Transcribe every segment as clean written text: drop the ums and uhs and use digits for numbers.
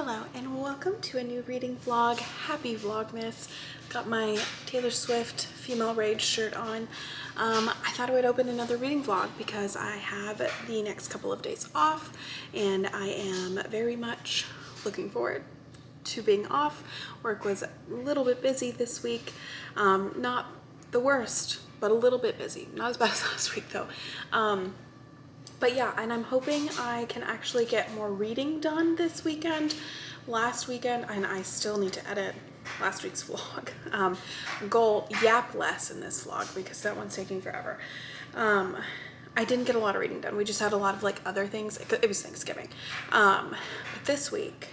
Hello and welcome to a new reading vlog. Happy Vlogmas. Got my Taylor Swift Female Rage shirt on. I thought I would open another reading vlog because I have the next couple of days off and I am very much looking forward to being off. Work was a little bit busy this week. Not the worst, but a little bit busy. Not as bad as last week though. But yeah, and I'm hoping I can actually get more reading done this weekend. Last weekend, and I still need to edit last week's vlog. Goal, yap less in this vlog because that one's taking forever. I didn't get a lot of reading done. We just had a lot of like other things. It was Thanksgiving. But this week,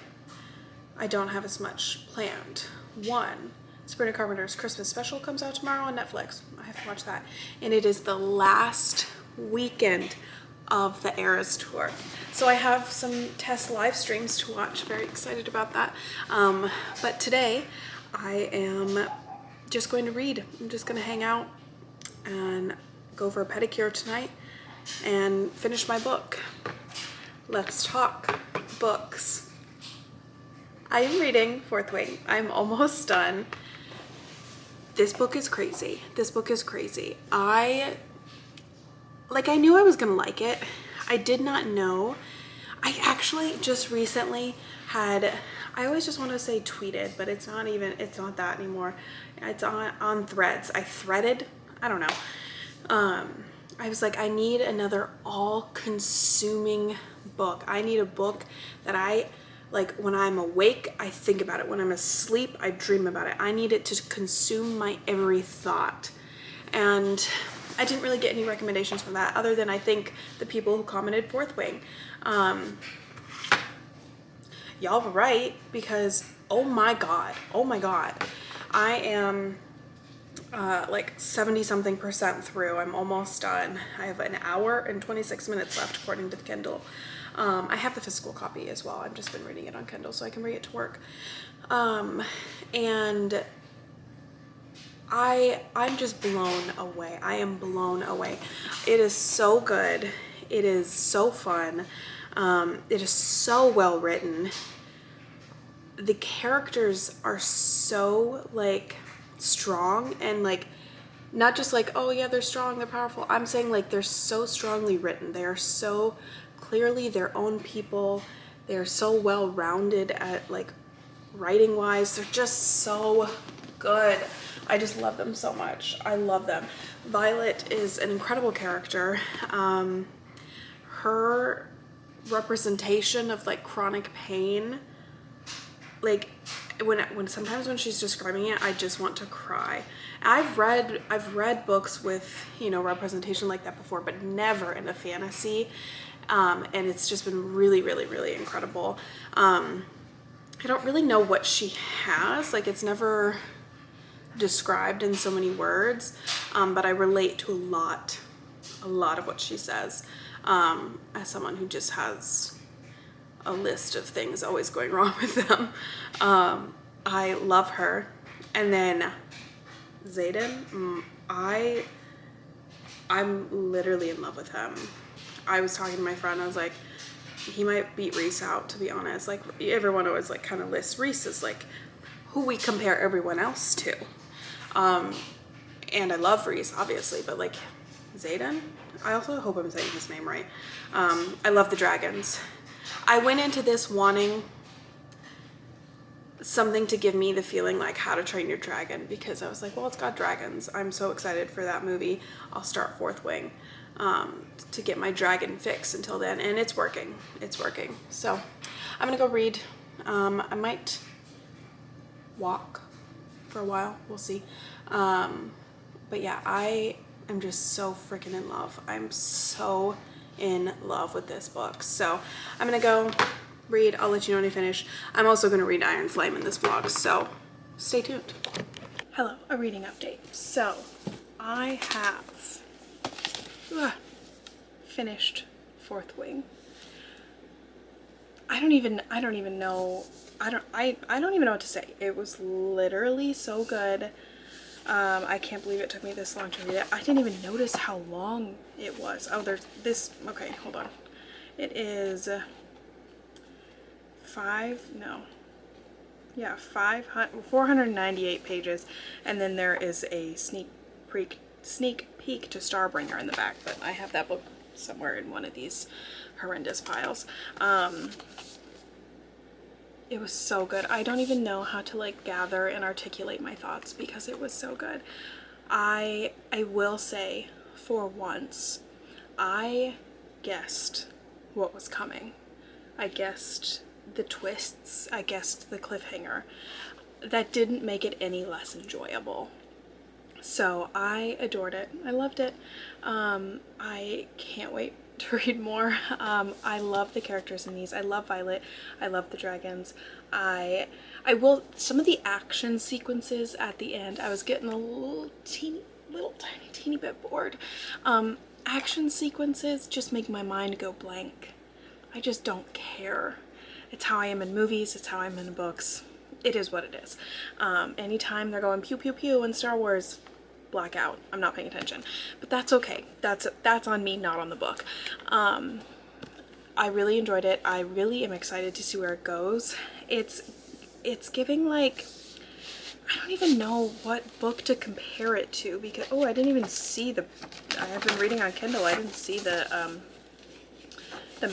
I don't have as much planned. One, Sabrina Carpenter's Christmas special comes out tomorrow on Netflix. I have to watch that. And it is the last weekend of the Eras tour. So I have some test live streams to watch. Very excited about that. But today I am just going to read. I'm just going to hang out and go for a pedicure tonight and finish my book. Let's talk books. I am reading Fourth Wing. I'm almost done. This book is crazy. This book is crazy. I knew I was gonna like it. I did not know. I actually just recently had, I always just want to say tweeted, but it's not that anymore. It's on Threads. I threaded, I don't know. I was like, I need another all-consuming book. I need a book that I, like when I'm awake, I think about it. When I'm asleep, I dream about it. I need it to consume my every thought. And I didn't really get any recommendations from that other than I think the people who commented Fourth Wing. Y'all were right because oh my god, I am like 70-something% through. I'm almost done. I have an hour and 26 minutes left according to the Kindle. I have the physical copy as well. I've just been reading it on Kindle so I can bring it to work. And I'm just blown away. I am blown away. It is so good. It is so fun. It is so well written. The characters are so like strong and like not just like, oh yeah, they're strong, they're powerful. I'm saying like they're so strongly written. They are so clearly their own people. They're so well rounded at like writing wise. They're just so good. I just love them so much. I love them. Violet is an incredible character. Her representation of like chronic pain, like sometimes when she's describing it, I just want to cry. I've read books with, you know, representation like that before, but never in a fantasy. And it's just been really, really, really incredible. I don't really know what she has. Like it's never described in so many words, but I relate to a lot of what she says, as someone who just has a list of things always going wrong with them. I love her. And then Xaden, I'm literally in love with him. I was talking to my friend, I was like, he might beat Reese out, to be honest. Like everyone always like kind of lists Reese as like who we compare everyone else to. And I love Reese, obviously, but like Xaden, I also hope I'm saying his name right. I love the dragons. I went into this wanting something to give me the feeling like How to Train Your Dragon because I was like, well, it's got dragons. I'm so excited for that movie. I'll start Fourth Wing to get my dragon fix until then, and it's working. It's working. So I'm gonna go read. I might walk for a while, we'll see. But yeah, I am just so freaking in love. I'm so in love with this book. So I'm gonna go read. I'll let you know when I finish. I'm also gonna read Iron Flame in this vlog, so stay tuned. Hello, a reading update. So I have finished Fourth Wing. I don't even know. I don't even know what to say. It was literally so good. I can't believe it took me this long to read it. I didn't even notice how long it was. Oh, there's this. Okay, hold on. It is 498 pages, and then there is a sneak peek to Starbringer in the back, but I have that book somewhere in one of these horrendous piles. It was so good. I don't even know how to like gather and articulate my thoughts because it was so good. I will say, for once, I guessed what was coming. I guessed the twists. I guessed the cliffhanger. That didn't make it any less enjoyable. So I adored it. I loved it. I can't wait to read more. I love the characters in these. I love Violet. I love the dragons. I will, some of the action sequences at the end, I was getting a little tiny bit bored. Action sequences just make my mind go blank. I just don't care. It's how I am in movies. It's how I'm in books. It is what it is. Anytime they're going pew pew pew in Star Wars, blackout. I'm not paying attention, but that's okay. That's on me, not on the book. I really enjoyed it. I really am excited to see where it goes. It's giving, like, I don't even know what book to compare it to because, oh, I didn't even see I have been reading on Kindle. I didn't see the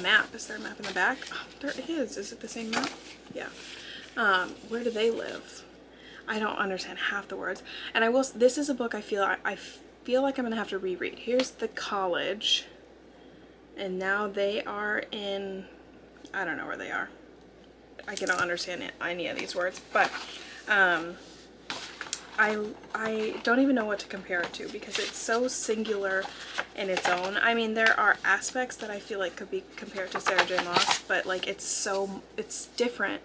map. Is there a map in the back? Oh, there is. Is it the same map? Yeah. Where do they live? I don't understand half the words. And this is a book I feel like I'm gonna have to reread. Here's the college, and now they are in, I don't know where they are. I cannot understand any of these words, but I don't even know what to compare it to because it's so singular in its own. I mean, there are aspects that I feel like could be compared to Sarah J. Maas, but like it's different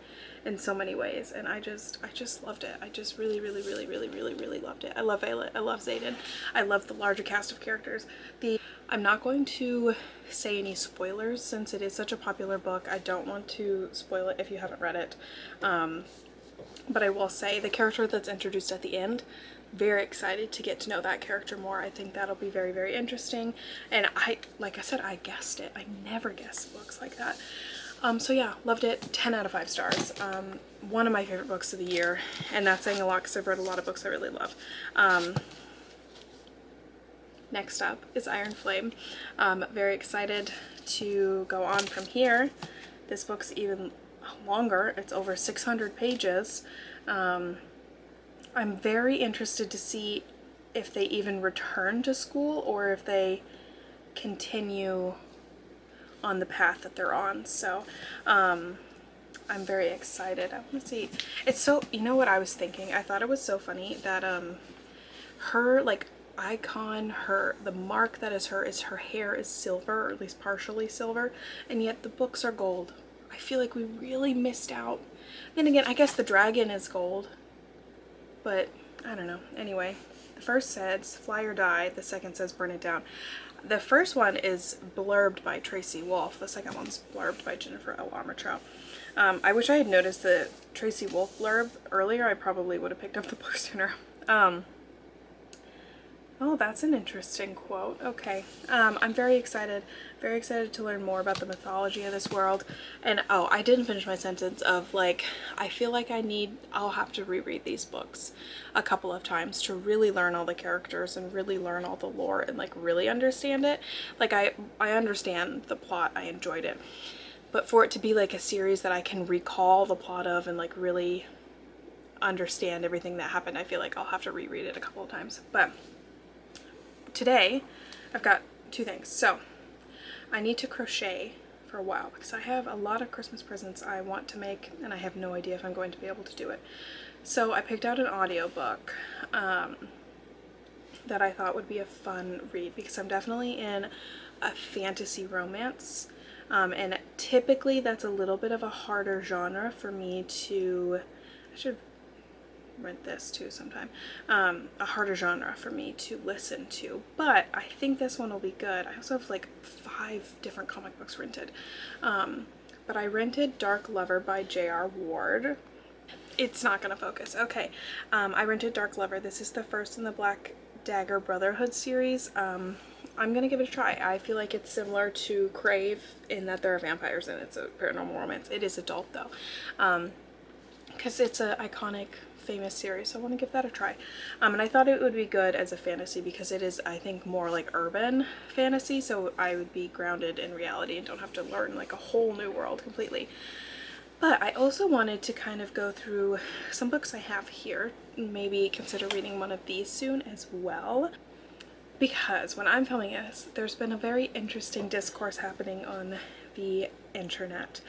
in so many ways, and I just loved it. I just really loved it. I love Violet. I love Xaden. I love the larger cast of characters. I'm not going to say any spoilers since it is such a popular book. I don't want to spoil it if you haven't read it. But I will say the character that's introduced at the end, very excited to get to know that character more. I think that'll be very interesting. And like I said, I guessed it. I never guess books like that. So yeah, loved it. 10 out of 5 stars. One of my favorite books of the year, and that's saying a lot because I've read a lot of books I really love. Next up is Iron Flame. Very excited to go on from here. This book's even longer. It's over 600 pages. I'm very interested to see if they even return to school or if they continue on the path that they're on. So I'm very excited. I want to see. It's so, you know what I was thinking? I thought it was so funny that her like icon, the mark that is her hair is silver, or at least partially silver, and yet the books are gold. I feel like we really missed out. Then again, I guess the dragon is gold, but I don't know. Anyway, the first says fly or die, the second says burn it down. The first one is blurbed by Tracy Wolff. The second one's blurbed by Jennifer L. Armentrout. I wish I had noticed the Tracy Wolff blurb earlier. I probably would have picked up the book sooner. Oh, that's an interesting quote. Okay. I'm very excited to learn more about the mythology of this world. And oh, I didn't finish my sentence of like, I feel like I'll have to reread these books a couple of times to really learn all the characters and really learn all the lore and like really understand it. Like I understand the plot. I enjoyed it. But for it to be like a series that I can recall the plot of and like really understand everything that happened, I feel like I'll have to reread it a couple of times. But today I've got 2 things. So I need to crochet for a while because I have a lot of Christmas presents I want to make and I have no idea if I'm going to be able to do it. So I picked out an audiobook that I thought would be a fun read because I'm definitely in a fantasy romance, and typically that's a little bit of a harder genre for me to, I should rent this too sometime, a harder genre for me to listen to, but I think this one will be good. I also have like 5 different comic books rented, but I rented Dark Lover by J.R. Ward. It's not gonna focus. Okay. I rented Dark Lover. This is the first in the Black Dagger Brotherhood series. I'm gonna give it a try. I feel like it's similar to Crave in that there are vampires and it's a paranormal romance. It is adult though, because it's an iconic, famous series, so I want to give that a try. And I thought it would be good as a fantasy because it is, I think, more like urban fantasy, so I would be grounded in reality and don't have to learn like a whole new world completely. But I also wanted to kind of go through some books I have here, maybe consider reading one of these soon as well, because when I'm filming this, there's been a very interesting discourse happening on the internet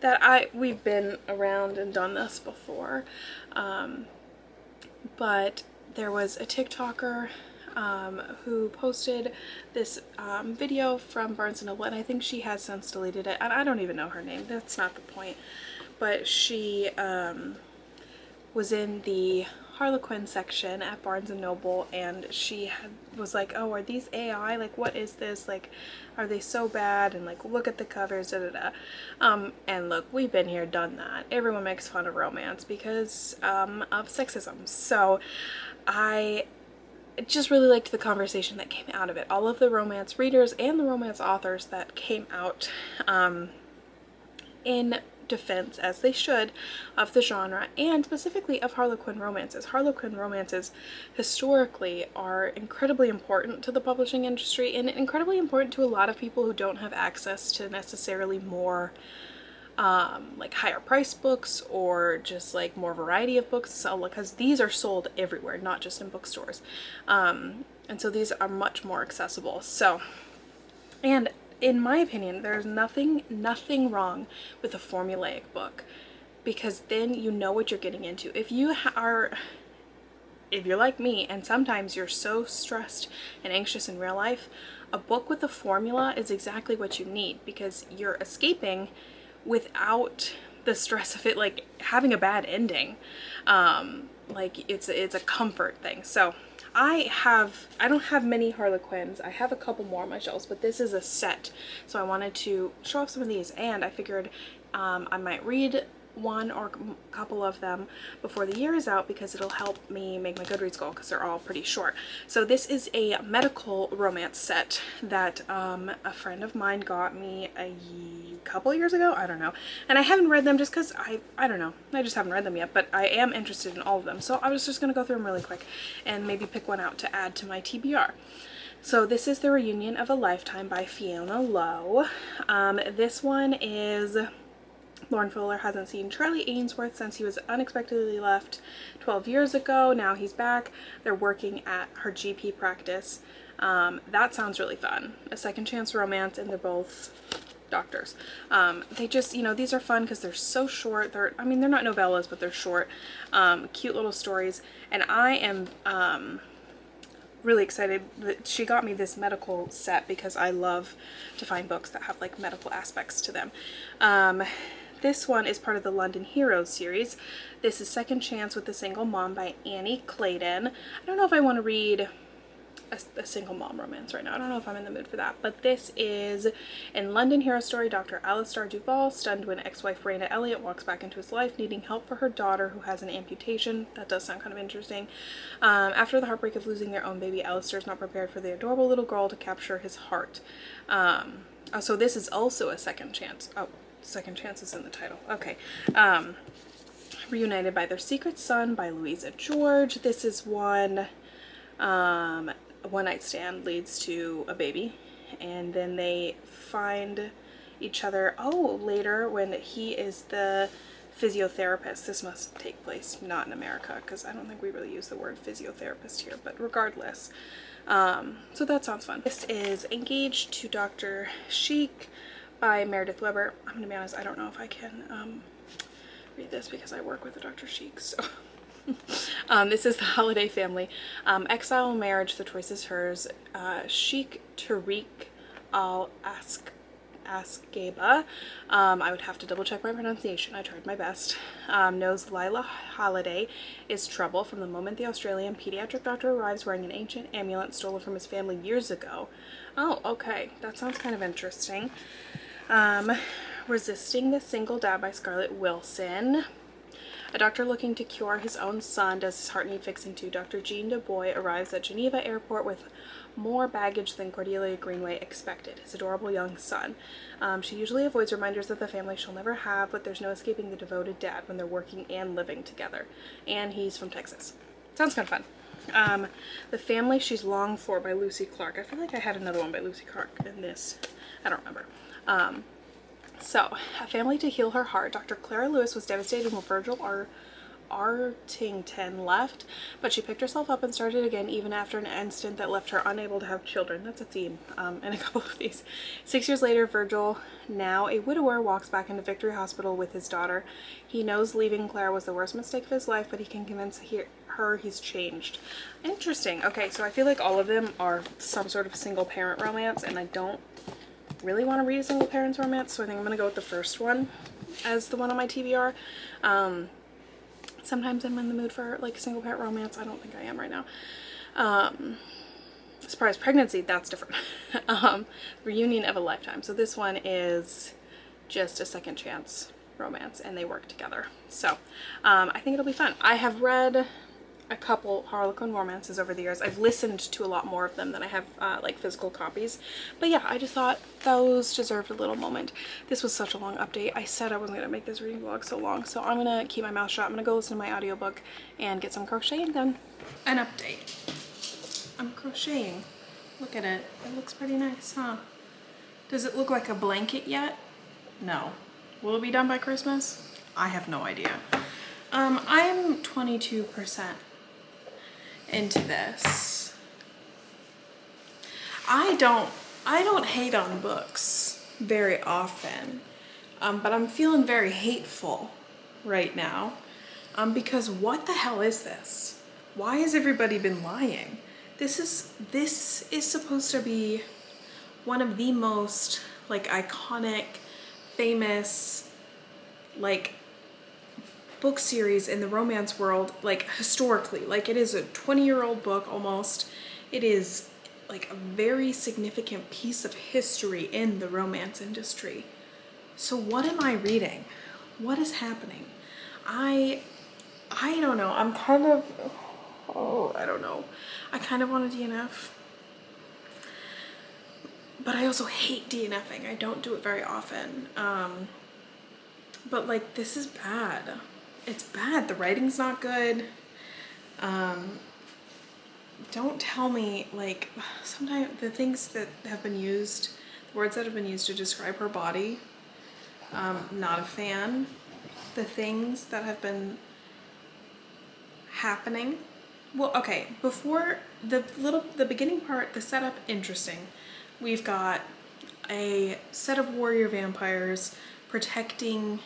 that we've been around and done this before, but there was a TikToker who posted this video from Barnes & Noble, and I think she has since deleted it, and I don't even know her name, that's not the point, but she was in the Harlequin section at Barnes & Noble, and she was like, oh, are these AI? Like, what is this? Like, are they so bad? And like, look at the covers, da da da. And look, we've been here, done that. Everyone makes fun of romance because of sexism. So I just really liked the conversation that came out of it. All of the romance readers and the romance authors that came out in defense, as they should, of the genre and specifically of Harlequin romances. Harlequin romances historically are incredibly important to the publishing industry and incredibly important to a lot of people who don't have access to necessarily more like higher price books or just like more variety of books, so because these are sold everywhere, not just in bookstores, and so these are much more accessible. So, and in my opinion, there's nothing wrong with a formulaic book, because then you know what you're getting into. If you're like me and sometimes you're so stressed and anxious in real life, a book with a formula is exactly what you need, because you're escaping without the stress of it like having a bad ending. Like it's a comfort thing. So I don't have many Harlequins. I have a couple more on my shelves, but this is a set, so I wanted to show off some of these, and I figured I might read one or a couple of them before the year is out, because it'll help me make my Goodreads goal, because they're all pretty short. So this is a medical romance set that a friend of mine got me a couple years ago, I don't know, and I haven't read them just because I don't know, I just haven't read them yet, but I am interested in all of them, so I was just gonna go through them really quick and maybe pick one out to add to my TBR. So this is The Reunion of a Lifetime by Fiona Lowe. This one is Lauren Fuller hasn't seen Charlie Ainsworth since he was unexpectedly left 12 years ago. Now he's back. They're working at her GP practice. That sounds really fun. A second chance romance, and they're both doctors. They just, you know, these are fun because they're so short. I mean, they're not novellas, but they're short, cute little stories. And I am really excited that she got me this medical set, because I love to find books that have like medical aspects to them. This one is part of the London Heroes series. This is Second Chance with a Single Mom by Annie Clayton. I don't know if I want to read a single mom romance right now. I don't know if I'm in the mood for that. But this is, in London Hero Story, Dr. Alistair Duval, stunned when ex-wife Raina Elliott walks back into his life, needing help for her daughter who has an amputation. That does sound kind of interesting. After the heartbreak of losing their own baby, Alistair is not prepared for the adorable little girl to capture his heart. So this is also a second chance. Oh, second chance is in the title. Okay. Reunited by Their Secret Son by Louisa George. This is one night stand leads to a baby, and then they find each other later when he is the physiotherapist. This must take place not in America, because I don't think we really use the word physiotherapist here, but regardless, so that sounds fun. This is Engaged to Dr. Chic by Meredith Weber. I'm gonna be honest, I don't know if I can read this because I work with a Dr. Chic, so this is The Holiday Family. Exile, marriage, the choice is hers. Sheikh Tariq Al-Asgaba. I would have to double check my pronunciation. I tried my best. Knows Lila Holiday is trouble from the moment the Australian pediatric doctor arrives wearing an ancient amulet stolen from his family years ago. Oh, okay. That sounds kind of interesting. Resisting the Single Dad by Scarlett Wilson. A doctor looking to cure his own son does his heart need fixing too. Dr. Jean Du Bois arrives at Geneva airport with more baggage than Cordelia Greenway expected, his adorable young son. She usually avoids reminders of the family she'll never have, but there's no escaping the devoted dad when they're working and living together. And he's from Texas. Sounds kind of fun. The Family She's Longed For by Lucy Clark. I feel like I had another one by Lucy Clark in this. I don't remember. So, a family to heal her heart. Dr. Clara Lewis was devastated when Virgil Artington left, but she picked herself up and started again even after an incident that left her unable to have children. That's a theme in a couple of these. 6 years later, Virgil, now a widower, walks back into Victory Hospital with his daughter. He knows leaving Clara was the worst mistake of his life, but he can convince her he's changed. Interesting. Okay, so I feel like all of them are some sort of single parent romance, and I don't really want to read a single parent's romance, so I think I'm gonna go with the first one as the one on my TBR. Sometimes I'm in the mood for like a single parent romance. I don't think I am right now. Surprise pregnancy, that's different. Reunion of a lifetime. So this one is just a second chance romance, and they work together. So I think it'll be fun. I have read a couple Harlequin romances over the years. I've listened to a lot more of them than I have like physical copies. But yeah, I just thought those deserved a little moment. This was such a long update. I said I wasn't gonna make this reading vlog so long, so I'm gonna keep my mouth shut. I'm gonna go listen to my audiobook and get some crocheting done. An update. I'm crocheting. Look at it. It looks pretty nice, huh? Does it look like a blanket yet? No. Will it be done by Christmas? I have no idea. I'm 22% into this. I don't hate on books very often, but I'm feeling very hateful right now, because what the hell is this? Why has everybody been lying? This is supposed to be one of the most like iconic, famous, like book series in the romance world, like historically. Like, it is a 20-year-old book almost. It is like a very significant piece of history in the romance industry. So what am I reading? What is happening? I don't know. I'm kind of, I don't know. I kind of want a DNF, but I also hate DNFing. I don't do it very often. But like, this is bad. It's bad. The writing's not good. Don't tell me, like, sometimes the things that have been used, the words that have been used to describe her body, not a fan. The things that have been happening. Well, okay, before the beginning part, the setup, interesting. We've got a set of warrior vampires protecting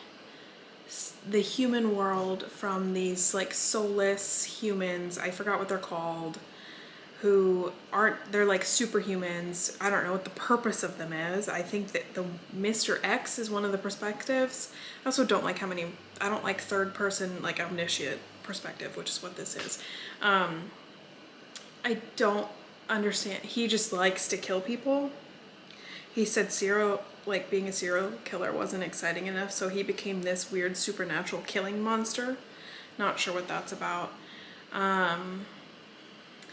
the human world from these like soulless humans. I forgot what they're called, who aren't, they're like superhumans. I don't know what the purpose of them is. I think that the Mr. X is one of the perspectives. I also don't like I don't like third person, like omniscient perspective, which is what this is. I don't understand. He just likes to kill people. He said being a serial killer wasn't exciting enough, so he became this weird supernatural killing monster. Not sure what that's about. And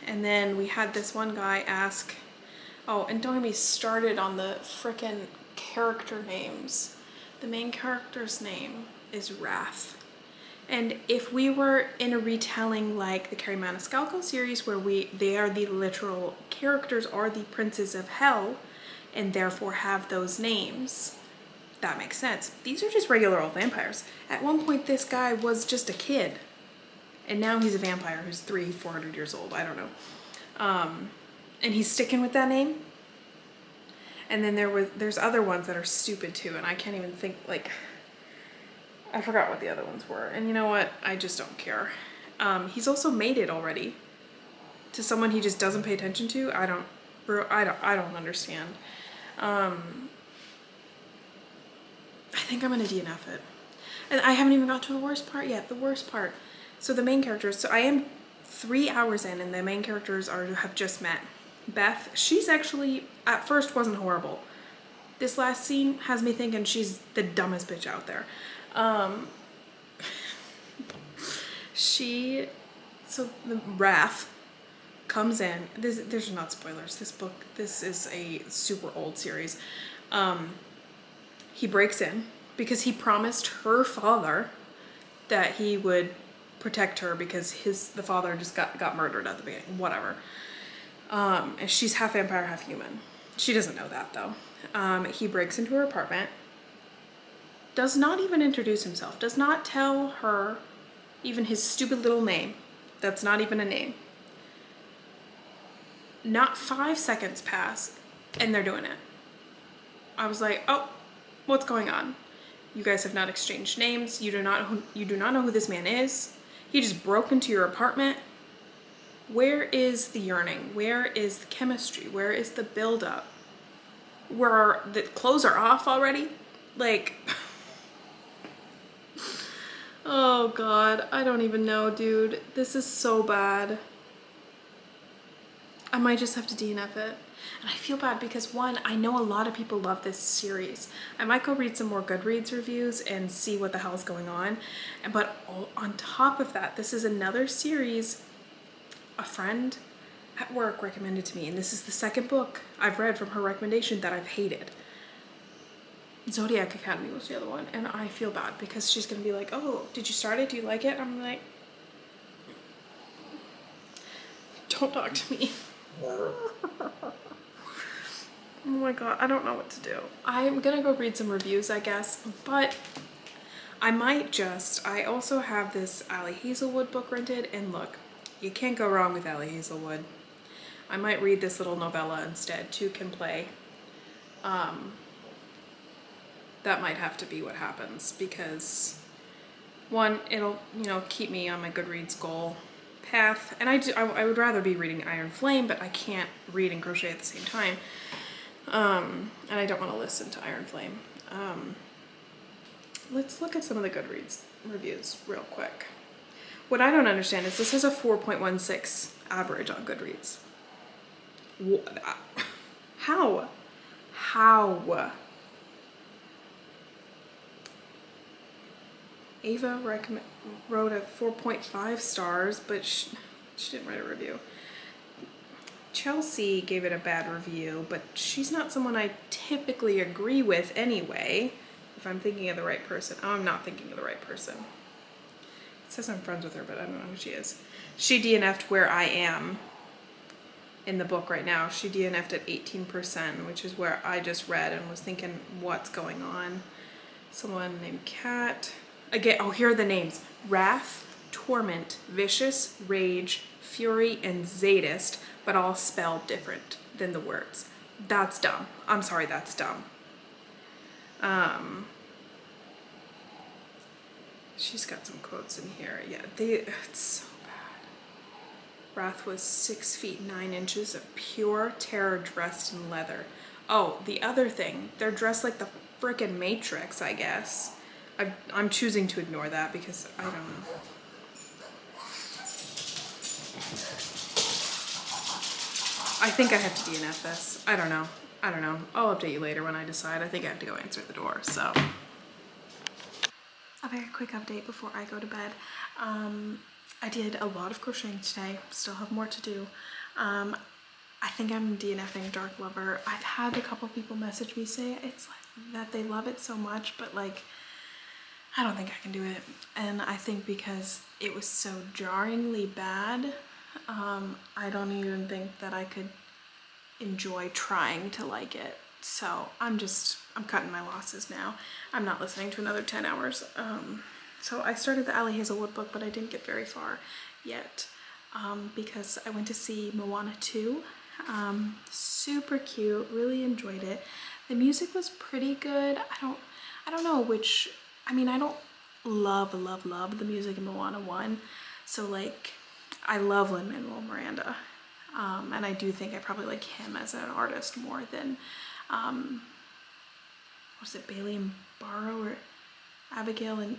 then we had this one guy ask, oh, and don't get me started on the frickin' character names. The main character's name is Wrath. And if we were in a retelling like the Carrie Maniscalco series, where they are the literal characters, are the princes of hell, and therefore have those names, that makes sense. These are just regular old vampires. At one point, this guy was just a kid, and now he's a vampire who's 300-400 years old. I don't know. And he's sticking with that name. And then there's other ones that are stupid too, and I can't even think, like, I forgot what the other ones were. And you know what? I just don't care. He's also made it already to someone he just doesn't pay attention to. I don't understand. I think I'm gonna DNF it. And I haven't even got to the worst part yet. The worst part. So the main characters, so I am 3 hours in, and the main characters have just met. Beth, she's actually, at first, wasn't horrible. This last scene has me thinking she's the dumbest bitch out there. So the Wrath comes in. There's not spoilers. This is a super old series. He breaks in because he promised her father that he would protect her because the father just got murdered at the beginning. Whatever. And she's half vampire, half human. She doesn't know that though. He breaks into her apartment. Does not even introduce himself. Does not tell her even his stupid little name. That's not even a name. Not 5 seconds pass and they're doing it. I was like, oh, what's going on? You guys have not exchanged names. You do not know who this man is. He just broke into your apartment. Where is the yearning? Where is the chemistry? Where is the buildup? Where the clothes are off already? Like, oh God, I don't even know, dude. This is so bad. I might just have to DNF it. And I feel bad because one, I know a lot of people love this series. I might go read some more Goodreads reviews and see what the hell is going on. But on top of that, this is another series a friend at work recommended to me. And this is the second book I've read from her recommendation that I've hated. Zodiac Academy was the other one. And I feel bad because she's going to be like, oh, did you start it? Do you like it? I'm like, don't talk to me. Oh my God, I don't know what to do. I'm gonna go read some reviews, I guess, but I also have this Ali Hazelwood book rented, and look, you can't go wrong with Ali Hazelwood. I might read this little novella instead. Two can play. That might have to be what happens because one, it'll, keep me on my Goodreads goal path, and I would rather be reading Iron Flame, but I can't read and crochet at the same time. And I don't want to listen to Iron Flame. Let's look at some of the Goodreads reviews real quick. What I don't understand is this has a 4.16 average on Goodreads. How? Ava wrote a 4.5 stars, but she didn't write a review. Chelsea gave it a bad review, but she's not someone I typically agree with anyway, if I'm thinking of the right person. Oh, I'm not thinking of the right person. It says I'm friends with her, but I don't know who she is. She DNF'd Where I Am in the book right now. She DNF'd at 18%, which is where I just read and was thinking, what's going on? Someone named Kat. Again, oh, here are the names. Wrath, Torment, Vicious, Rage, Fury, and Zadist, but all spelled different than the words. That's dumb. I'm sorry, that's dumb. She's got some quotes in here. Yeah, it's so bad. Wrath was 6 feet 9 inches of pure terror dressed in leather. Oh, the other thing, they're dressed like the frickin' Matrix, I guess. I'm choosing to ignore that because I don't know. I think I have to DNF this. I don't know. I'll update you later when I decide. I think I have to go answer the door, so. A very quick update before I go to bed. I did a lot of crocheting today. Still have more to do. I think I'm DNFing Dark Lover. I've had a couple people message me say it's like that they love it so much, but like, I don't think I can do it. And I think because it was so jarringly bad, I don't even think that I could enjoy trying to like it. So I'm cutting my losses now. I'm not listening to another 10 hours. So I started the Ali Hazelwood book, but I didn't get very far yet because I went to see Moana 2. Super cute, really enjoyed it. The music was pretty good. I don't know which, I mean, I don't love the music in Moana 1. So like, I love Lin-Manuel Miranda. And I do think I probably like him as an artist more than, was it Bailey and Barrow or Abigail and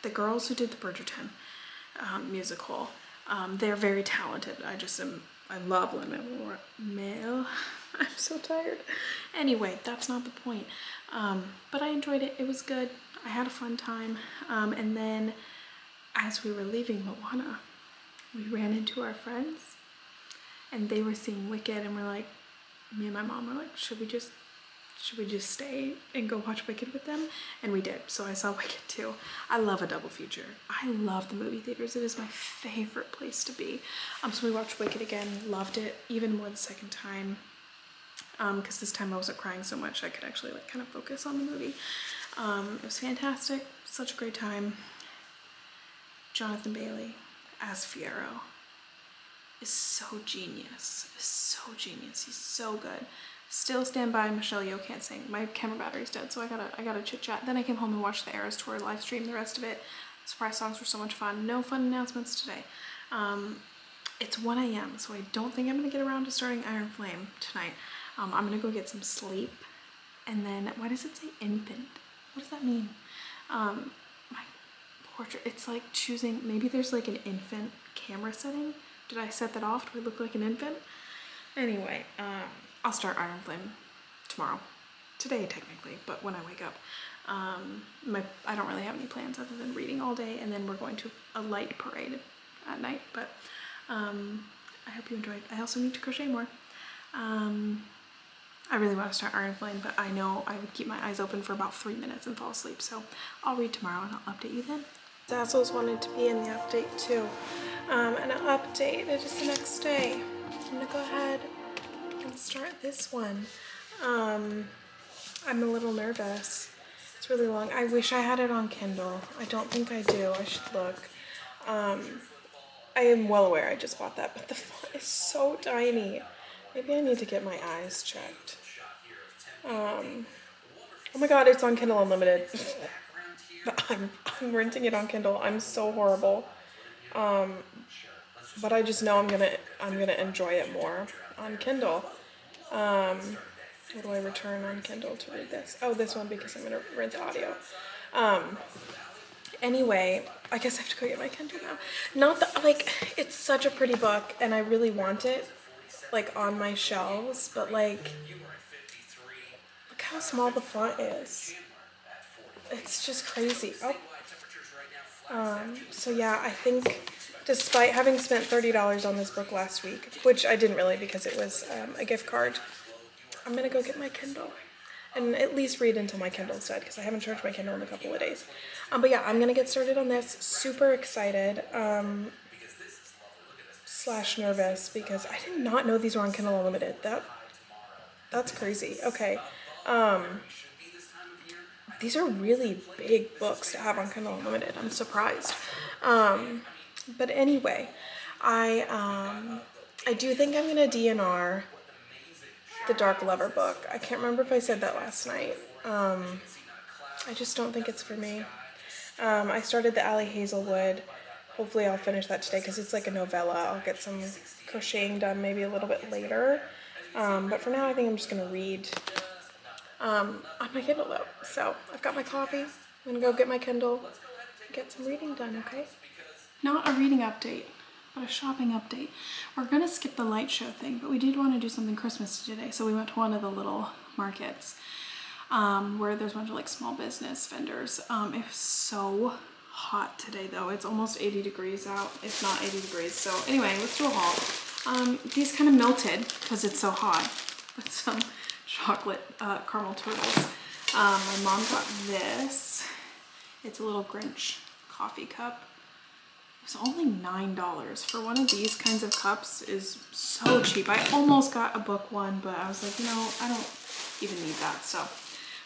the girls who did the Bridgerton musical. They're very talented. I love Lin-Manuel. I'm so tired. Anyway, that's not the point. But I enjoyed it. It was good. I had a fun time. And then as we were leaving Moana, we ran into our friends and they were seeing Wicked, and we're like, me and my mom were like, should we just stay and go watch Wicked with them? And we did. So I saw Wicked too. I love a double feature. I love the movie theaters. It is my favorite place to be. So we watched Wicked again, loved it even more the second time. Because this time I wasn't crying so much. I could actually like kind of focus on the movie. It was fantastic. Such a great time. Jonathan Bailey as Fiyero is so genius. He's so good. Still stand by Michelle Yeoh can't sing. My camera battery's dead, so I gotta chit chat. Then I came home and watched the Eras Tour live stream, the rest of it. Surprise songs were so much fun. No fun announcements today. It's 1 a.m., so I don't think I'm gonna get around to starting Iron Flame tonight. I'm gonna go get some sleep. And then, why does it say infant? What does that mean? My portrait, it's like choosing, maybe there's like an infant camera setting. Did I set that off? Do I look like an infant? Anyway, I'll start Iron Flame tomorrow. Today, technically, but when I wake up. I don't really have any plans other than reading all day, and then we're going to a light parade at night, but I hope you enjoyed. I also need to crochet more. I really want to start Iron Flame, but I know I would keep my eyes open for about 3 minutes and fall asleep, so I'll read tomorrow and I'll update you then. Zazzles wanted to be in the update too. An update, it is the next day. I'm gonna go ahead and start this one. I'm a little nervous. It's really long. I wish I had it on Kindle. I don't think I do. I should look. I am well aware I just bought that, but the font is so tiny. Maybe I need to get my eyes checked. Oh my god, it's on Kindle Unlimited. I'm renting it on Kindle. I'm so horrible. But I just know I'm gonna enjoy it more on Kindle. What do I return on Kindle to read this? Oh, this one, because I'm gonna rent the audio. Anyway, I guess I have to go get my Kindle now. Not that, like, it's such a pretty book and I really want it, like, on my shelves, but like, look how small the font is. It's just crazy. So yeah, I think despite having spent $30 on this book last week, which I didn't really because it was a gift card, I'm gonna go get my Kindle and at least read until my Kindle's dead because I haven't charged my Kindle in a couple of days. But yeah, I'm gonna get started on this. Super excited. Slash nervous because I did not know these were on Kindle Unlimited. That's crazy. Okay. These are really big books to have on Kindle Unlimited. I'm surprised. But anyway, I do think I'm gonna DNR the Dark Lover book. I can't remember if I said that last night. I just don't think it's for me. I started the Allie Hazelwood. Hopefully I'll finish that today because it's like a novella. I'll get some crocheting done maybe a little bit later. But for now I think I'm just gonna read on my Kindle though. So I've got my coffee. I'm gonna go get my Kindle, get some reading done, okay? Not a reading update, but a shopping update. We're gonna skip the light show thing, but we did want to do something Christmas today, so we went to one of the little markets where there's a bunch of like small business vendors. It was so hot today though. It's almost 80 degrees out, if not 80 degrees. So anyway, let's do a haul. These kind of melted because it's so hot with some chocolate caramel turtles. My mom got this. It's a little Grinch coffee cup. It was only $9 for one of these kinds of cups. Is so cheap. I almost got a book one, but I was like, you know, I don't even need that. So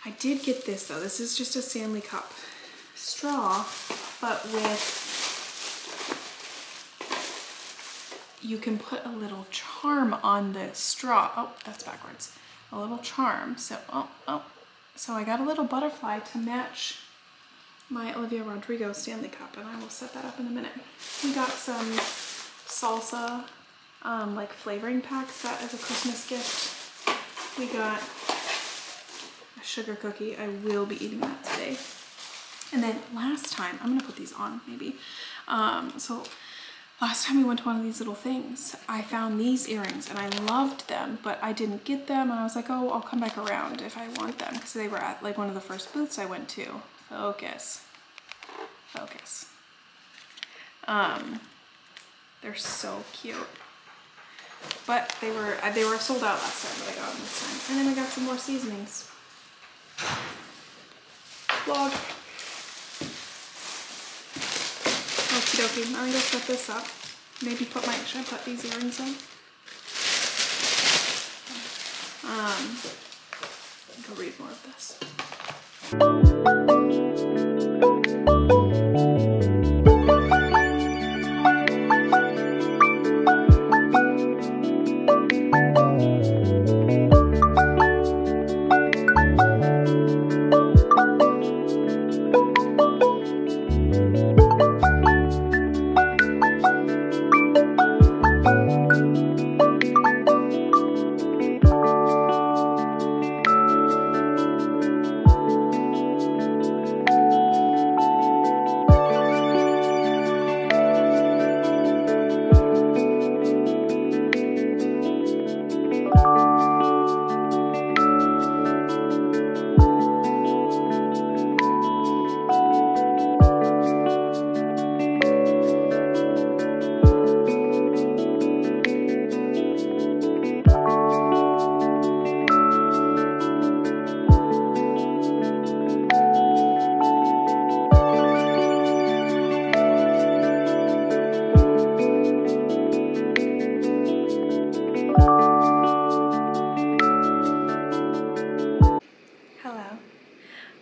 I did get this though. This is just a Stanley cup straw, but with, you can put a little charm on the straw. Oh, that's backwards. A little charm. So, so I got a little butterfly to match my Olivia Rodrigo Stanley cup, and I will set that up in a minute. We got some salsa, like flavoring packs, that as a Christmas gift. We got a sugar cookie. I will be eating that today. And then last time, I'm gonna put these on maybe. So last time we went to one of these little things, I found these earrings and I loved them, but I didn't get them. And I was like, oh, I'll come back around if I want them, because they were at like one of the first booths I went to. Focus. Focus. They're so cute. But they were sold out last time, but I got them this time. And then I got some more seasonings. Vlog. Okie dokie. I'm gonna go set this up. Maybe should I put these earrings on? Go read more of this.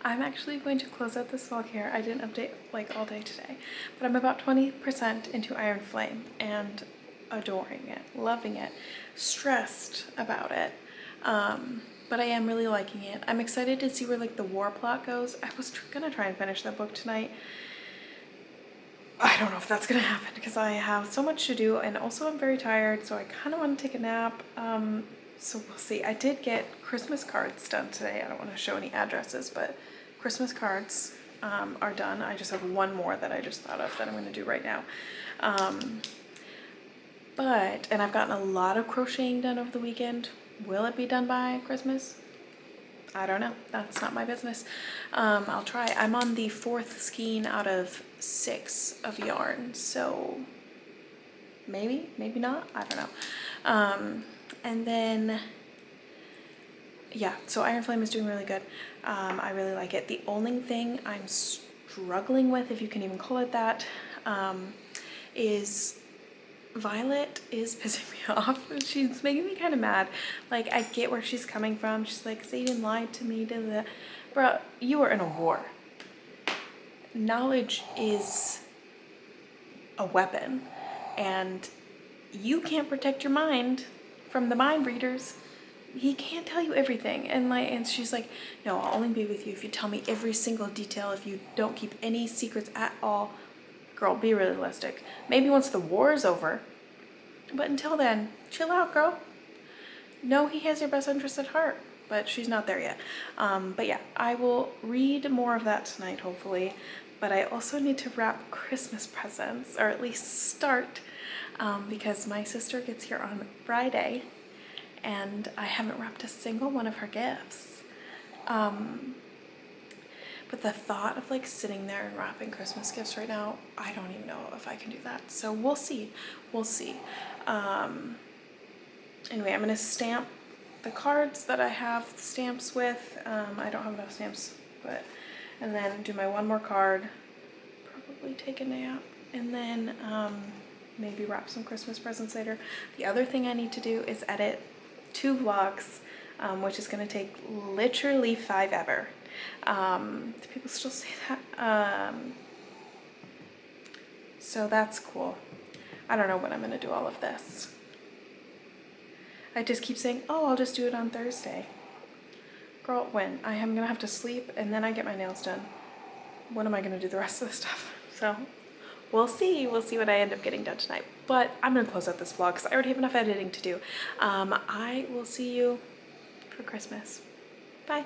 I'm actually going to close out this vlog here. I didn't update like all day today, but I'm about 20% into Iron Flame and adoring it, loving it, stressed about it. But I am really liking it. I'm excited to see where like the war plot goes. I was gonna try and finish that book tonight. I don't know if that's gonna happen because I have so much to do and also I'm very tired, so I kind of want to take a nap. So we'll see. I did get Christmas cards done today. I don't want to show any addresses, but Christmas cards are done. I just have one more that I just thought of that I'm going to do right now. And I've gotten a lot of crocheting done over the weekend. Will it be done by Christmas? I don't know. That's not my business. I'll try. I'm on the 4th skein out of 6 of yarn, so maybe not. I don't know. And then, yeah, so Iron Flame is doing really good. I really like it. The only thing I'm struggling with, if you can even call it that, is Violet is pissing me off. She's making me kind of mad. Like, I get where she's coming from. She's like, Satan lied to me. Bro, you are in a war. Knowledge is a weapon, and you can't protect your mind from the mind readers. He can't tell you everything. And she's like, no, I'll only be with you if you tell me every single detail, if you don't keep any secrets at all. Girl, be realistic. Maybe once the war is over, but until then, chill out, girl. No, he has your best interest at heart, but she's not there yet. But yeah, I will read more of that tonight, hopefully. But I also need to wrap Christmas presents, or at least start, because my sister gets here on Friday, and I haven't wrapped a single one of her gifts. But the thought of like sitting there and wrapping Christmas gifts right now, I don't even know if I can do that. So we'll see. We'll see. Anyway, I'm gonna stamp the cards that I have stamps with. I don't have enough stamps, and then do my one more card, probably take a nap, and then maybe wrap some Christmas presents later. The other thing I need to do is edit 2 vlogs, which is gonna take literally 5 ever. Do people still say that? So that's cool. I don't know when I'm gonna do all of this. I just keep saying, oh, I'll just do it on Thursday. Girl, when? I am gonna have to sleep and then I get my nails done. When am I gonna do the rest of the stuff? So we'll see. We'll see what I end up getting done tonight. But I'm gonna close out this vlog because I already have enough editing to do. I will see you for Christmas. Bye.